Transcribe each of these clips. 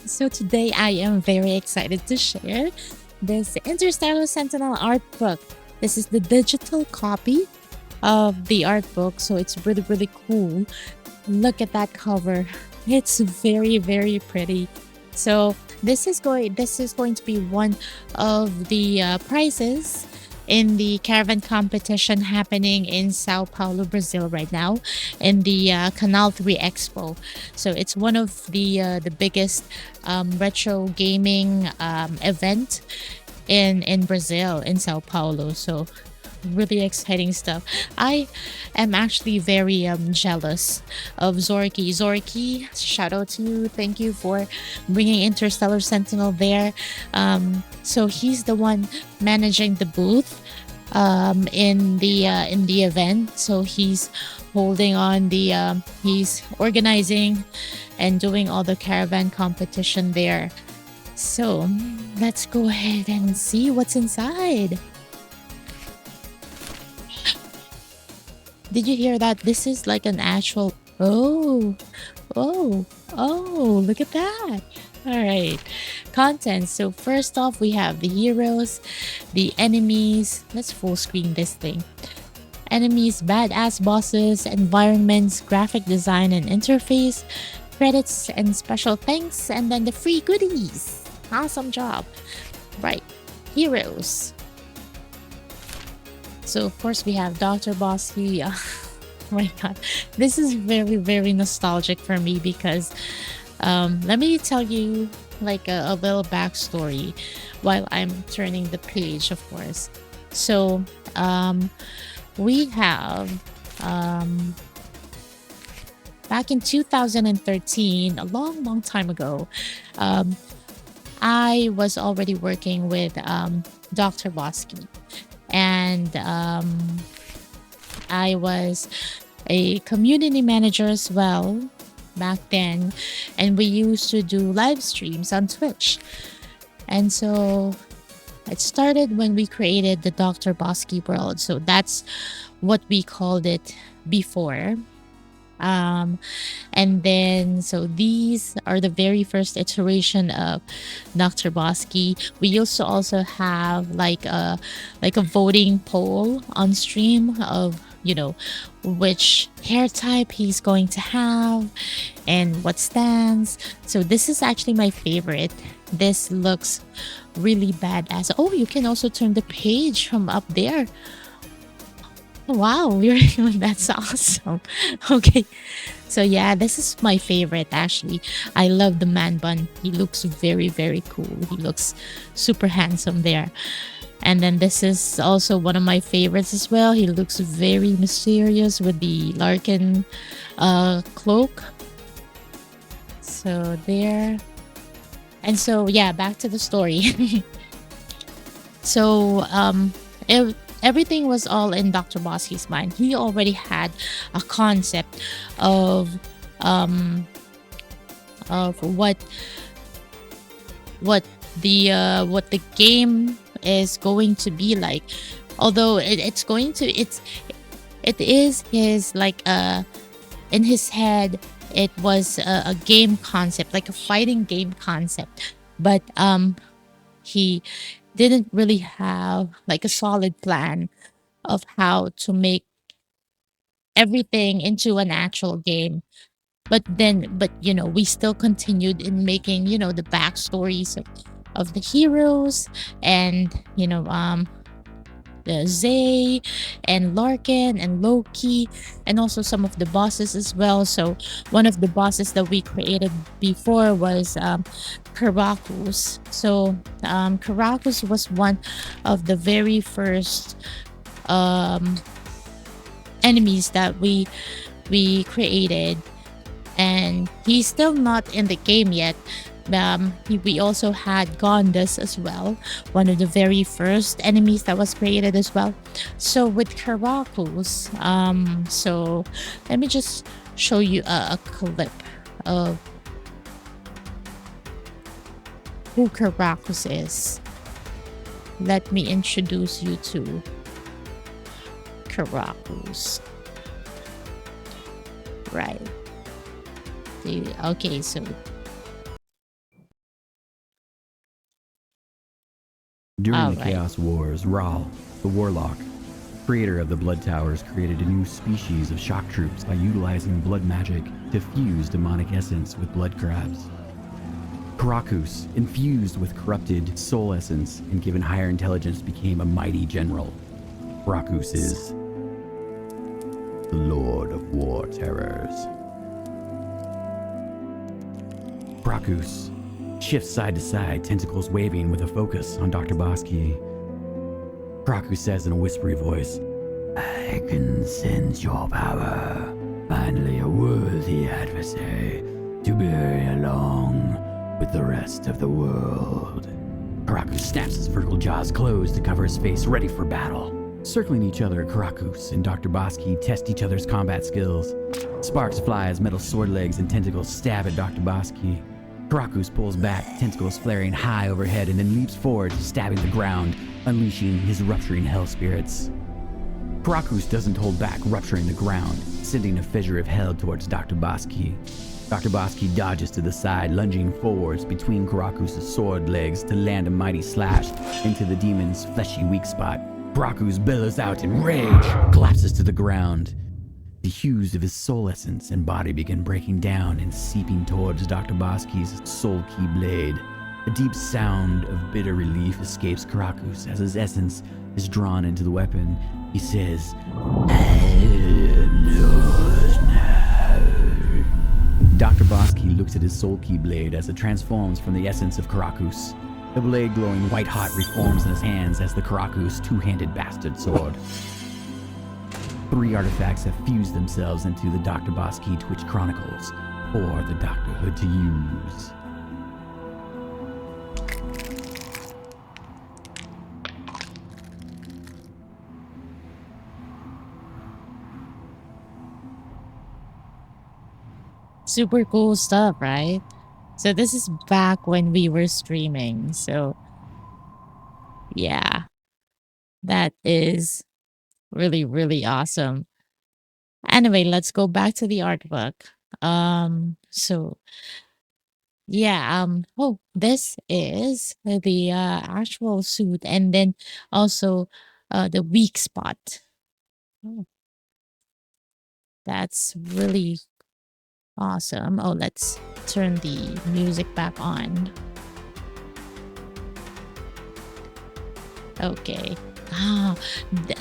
So today I am very excited to share this Interstellar Sentinel art book. This is the digital copy of the art book, so it's really really cool. Look at that cover. It's very pretty. So this is going to be one of the prizes in the caravan competition happening in São Paulo, Brazil right now in the Canal 3 Expo. So it's one of the biggest retro gaming event in Brazil in Sao Paulo. So really exciting stuff. I am actually very jealous of Zorky. Zorky, shout out to you. Thank you for bringing Interstellar Sentinel there. So he's the one managing the booth in the event. So he's holding on the he's organizing and doing all the caravan competition there. So let's go ahead and see what's inside. Did you hear that? This is like an actual. Oh, oh, look at that. All right. Content. So, first off, we have the heroes, the enemies. Let's full screen this thing. Enemies, badass bosses, environments, graphic design and interface, credits and special thanks, and then the free goodies. Awesome job. Right. Heroes. So of course we have Dr. Bosky. Oh my god, this is very nostalgic for me because let me tell you like a little backstory while I'm turning the page, of course. So we have back in 2013, a long time ago, I was already working with Dr. Bosky, and I was a community manager as well back then, and we used to do live streams on Twitch. And so it started when we created the Dr. Bosky world. So that's what we called it before. um and then so these are the very first iteration of Dr. Bosky. We used to also have like a voting poll on stream of which hair type he's going to have and what stance. So this is actually my favorite. This looks really badass. Oh, you can also turn the page from up there. Wow, that's awesome. Okay. So yeah, this is my favorite actually. I love the man bun. He looks very cool. He looks super handsome there. And then this is also one of my favorites as well. He looks very mysterious with the Larkin cloak. So there. And so yeah, back to the story. So everything was all in Dr. Bosky's mind. He already had a concept of what what the game is going to be like. Although it is his like in his head, it was a game concept, like a fighting game concept, but he didn't really have like a solid plan of how to make everything into an actual game. But we still continued in making the backstories of the heroes, and the Zay and Larkin and Loki, and also some of the bosses as well. So one of the bosses that we created before was Karakus. So Karakus was one of the very first um, enemies that we created, and he's still not in the game yet. We also had Gondas as well, one of the very first enemies that was created as well. So with Karakus, so let me just show you a clip of who Karakus is. Let me introduce you to Karakus. Right. Okay, so During All the right. Chaos Wars, Rahl, the Warlock, creator of the Blood Towers, created a new species of shock troops by utilizing blood magic to fuse demonic essence with blood crabs. Karakus, infused with corrupted soul essence and given higher intelligence, became a mighty general. Karakus is the Lord of War Terrors. Karakus shifts side to side, tentacles waving with a focus on Dr. Bosky. Karakus says in a whispery voice, "I can sense your power. Finally a worthy adversary to bury along with the rest of the world." Karakus snaps his vertical jaws closed to cover his face, ready for battle. Circling each other, Karakus and Dr. Bosky test each other's combat skills. Sparks fly as metal sword legs and tentacles stab at Dr. Bosky. Karakus pulls back, tentacles flaring high overhead, and then leaps forward, stabbing the ground, unleashing his rupturing hell spirits. Karakus doesn't hold back, rupturing the ground, sending a fissure of hell towards Dr. Bosky. Dr. Bosky dodges to the side, lunging forwards between Karakus' sword legs to land a mighty slash into the demon's fleshy weak spot. Karakus bellows out in rage, collapses to the ground. The hues of his soul essence and body begin breaking down and seeping towards Dr. Bosky's soul key blade. A deep sound of bitter relief escapes Karakus as his essence is drawn into the weapon. He says, Dr. Bosky looks at his soul key blade as it transforms from the essence of Karakus. The blade, glowing white-hot, reforms in his hands as the Karakus two-handed bastard sword. 3 artifacts have fused themselves into the Dr. Bosky Twitch Chronicles for the Doctorhood to use. Super cool stuff, right? So this is back when we were streaming. So yeah, that is really, really awesome. Anyway, let's go back to the art book. So yeah, oh, this is the actual suit, and then also the weak spot. Oh, that's really awesome. Oh, let's turn the music back on. Okay. Ah,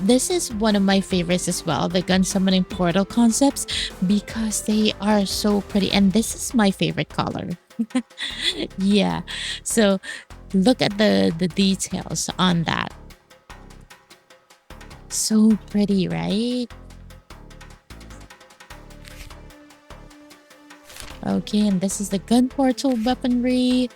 this is one of my favorites as well, the gun summoning portal concepts, because they are so pretty. And this is my favorite color. Yeah. So look at the details on that. So pretty, right? Okay, and this is the gun portal weaponry.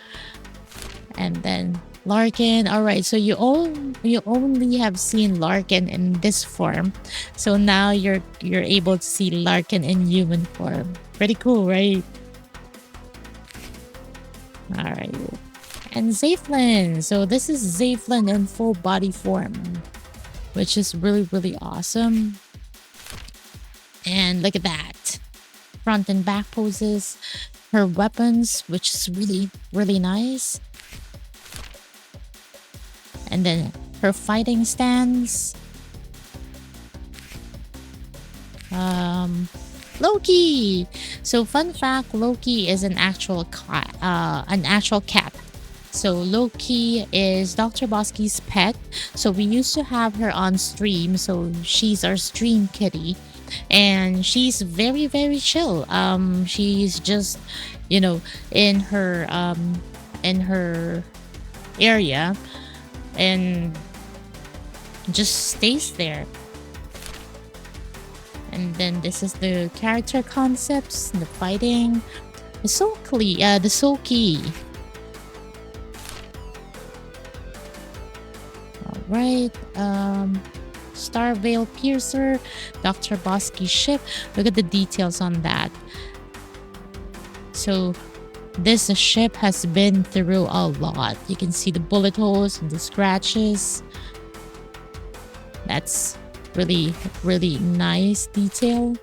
And then Larkin. All right, so you only have seen Larkin in this form. So now you're able to see Larkin in human form. Pretty cool, right? All right. And Zayflin. So this is Zayflin in full body form, which is really, really awesome. And look at that. Front and back poses. Her weapons, which is really, really nice. And then her fighting stance. Loki. So fun fact, Loki is an actual cat. So Loki is Dr. Bosky's pet. So we used to have her on stream. So she's our stream kitty. And she's very, very chill. She's just, in her area and just stays there. And then this is the character concepts, the fighting, the soul key. All right. Star Veil Piercer, Dr. Bosky's ship. Look at the details on that. So this ship has been through a lot. You can see the bullet holes and the scratches. That's really, really nice detail.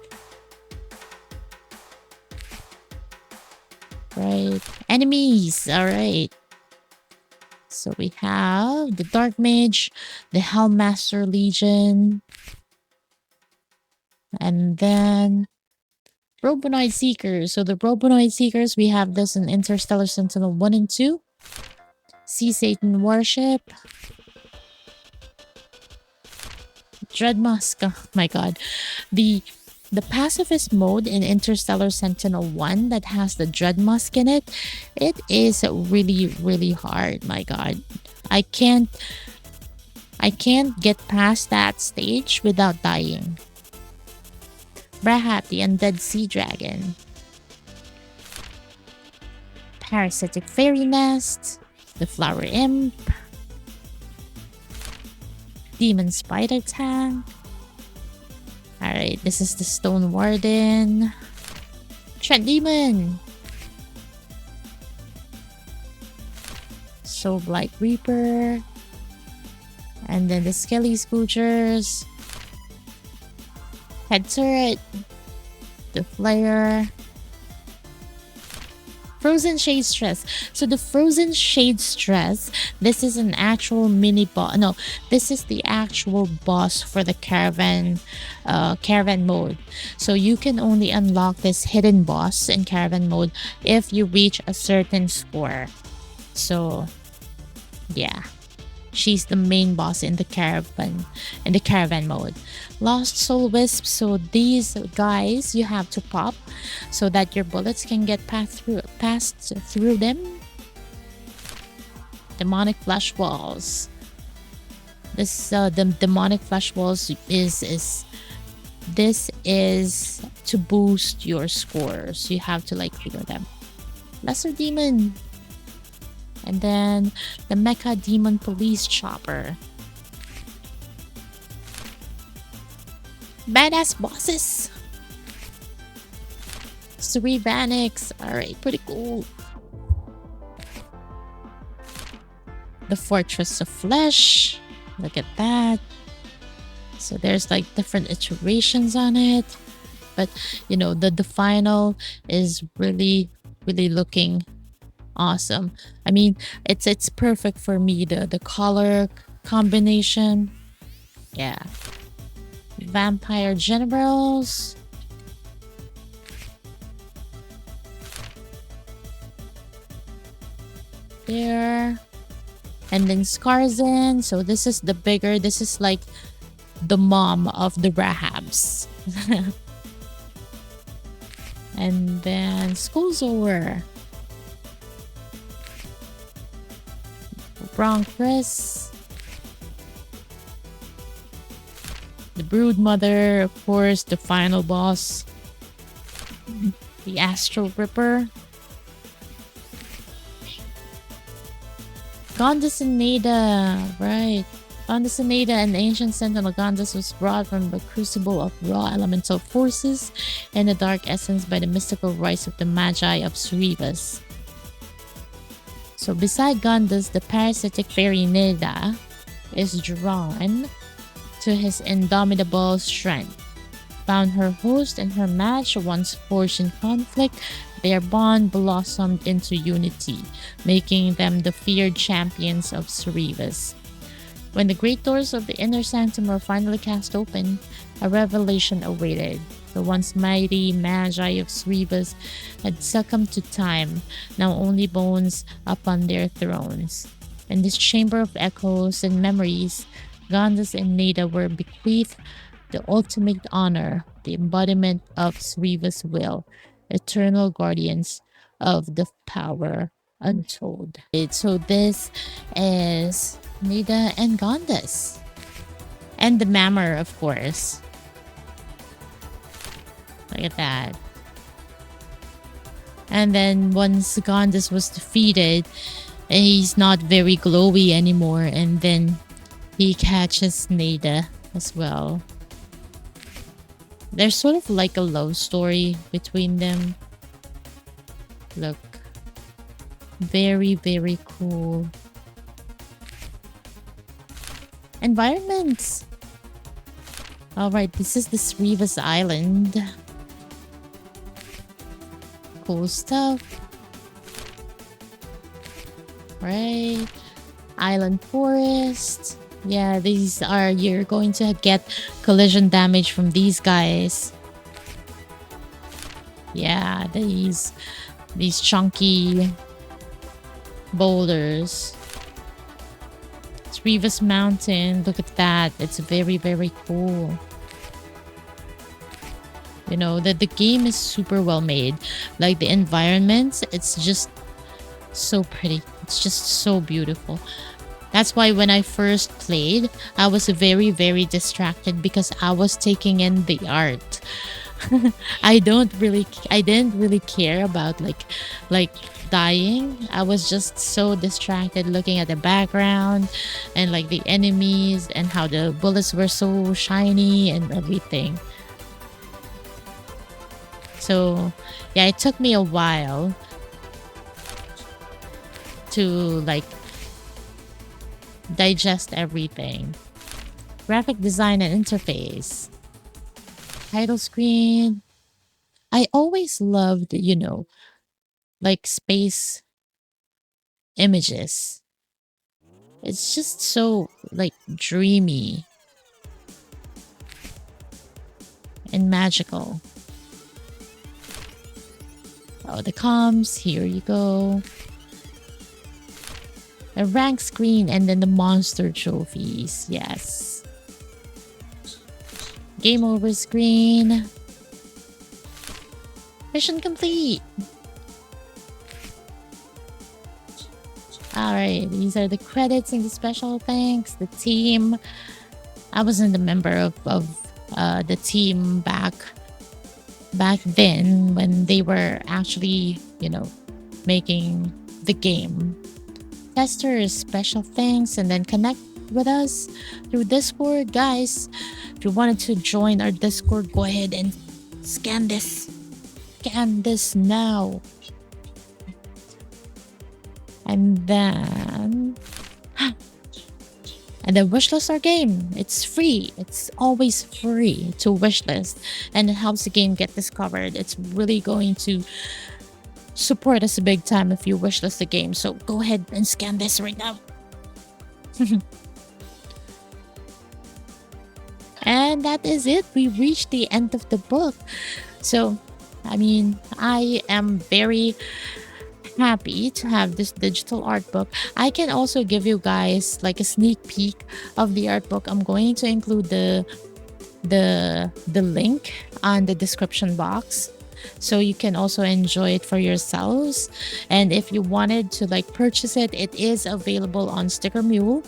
Right. Enemies. All right. So we have the Dark Mage, the Hellmaster Legion, and then Robonoid Seekers. So the Robonoid Seekers, we have this in Interstellar Sentinel 1 and 2. Sea Satan Warship. Dread Musk. Oh my god. The pacifist mode in Interstellar Sentinel 1 that has the Dread Musk in it, it is really, really hard. My god. I can't get past that stage without dying. Brahap, the Undead Sea Dragon. Parasitic Fairy Nest. The Flower Imp. Demon Spider Tank. Alright, this is the Stone Warden. Trent Demon. Soul Blight Reaper. And then the Skelly Scoochers. Head Turret. The Flare. Frozen Shade Stress. So the Frozen Shade Stress, this is an actual mini boss. No, this is the actual boss for the caravan mode. So you can only unlock this hidden boss in caravan mode if you reach a certain score. So yeah, she's the main boss in the caravan mode. Lost Soul Wisp. So these guys you have to pop so that your bullets can get passed through them. Demonic Flesh Walls. This the demonic flesh walls is to boost your scores. You have to like clear them. Lesser Demon. And then the Mecha Demon Police Chopper. Badass bosses. Cerevanix. Alright, pretty cool. The Fortress of Flesh. Look at that. So there's like different iterations on it. But you know, the final is really, really looking awesome. I mean, it's perfect for me. The color combination. Yeah. Vampire Generals. There. And then Skarzin. So this is the bigger. This is like the mom of the Rahabs. And then Skullzor. Bronchris. The Broodmother, of course, the final boss. The Astral Ripper. Gondas and Nada, right. Gondas and Nada, an ancient sentinel Gondas was brought from the crucible of raw elemental forces and the dark essence by the mystical rise of the Magi of Cerberus. So beside Gondas, the parasitic fairy Nada is drawn to his indomitable strength. Found her host and her match once forged in conflict, their bond blossomed into unity, making them the feared champions of Cerberus. When the great doors of the inner sanctum were finally cast open, a revelation awaited. The once mighty Magi of Cerberus had succumbed to time, now only bones upon their thrones. In this chamber of echoes and memories, Gondas and Nada were bequeathed the ultimate honor, the embodiment of Cerberus' will, eternal guardians of the power untold. So this is Nada and Gondas. And the Mammer, of course. Look at that. And then once Gondas was defeated, he's not very glowy anymore, and then he catches Nada as well. There's sort of like a love story between them. Look. Very, very cool. Environments. Alright, this is the Cerberus Island. Cool stuff. Right. Island Forest. Yeah, these are, you're going to get collision damage from these guys. Yeah, these chunky boulders. It's Rivas Mountain. Look at that. It's very, very cool. You know, the game is super well made. Like the environments, it's just so pretty. It's just so beautiful. That's why when I first played, I was very, very distracted because I was taking in the art. I didn't really care about like dying. I was just so distracted looking at the background and like the enemies and how the bullets were so shiny and everything. So yeah, it took me a while to like digest everything. Graphic design and interface. Title screen. I always loved, you know, like space images. It's just so like dreamy and magical. Oh, the comms, here you go. A rank screen and then the monster trophies. Yes. Game over screen. Mission complete. All right, these are the credits and the special thanks. The team. I wasn't a member of the team back then when they were actually, you know, making the game. Testers, special thanks, and then connect with us through Discord, guys. If you wanted to join our Discord, go ahead and scan this. Scan this now. And then wishlist our game. It's free. It's always free to wishlist, and it helps the game get discovered. It's really going to support us big time if you wishlist the game. So go ahead and scan this right now. And that is it. We reached the end of the book. So, I mean, I am very happy to have this digital art book. I can also give you guys like a sneak peek of the art book. I'm going to include the link on the description box, so you can also enjoy it for yourselves. And if you wanted to like purchase it, it is available on Sticker Mule.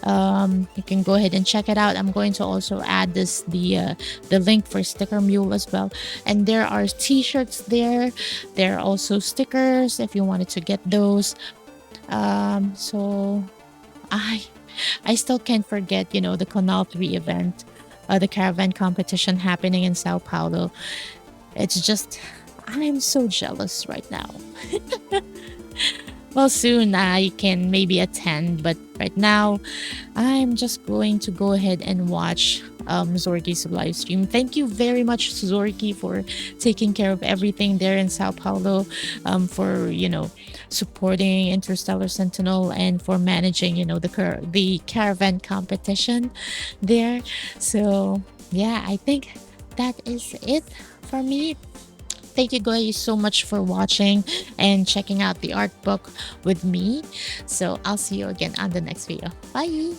You can go ahead and check it out. I'm going to also add the link for Sticker Mule as well. And there are t-shirts there. There are also stickers if you wanted to get those. So I still can't forget, you know, the Canal 3 event, the caravan competition happening in Sao Paulo. It's just, I'm so jealous right now. Well, soon I can maybe attend, but right now I'm just going to go ahead and watch Zorky's live stream. Thank you very much, Zorky, for taking care of everything there in Sao Paulo, for, you know, supporting Interstellar Sentinel and for managing, you know, the caravan competition there. So yeah, I think that is it for me. Thank you guys so much for watching and checking out the art book with me. So I'll see you again on the next video. Bye.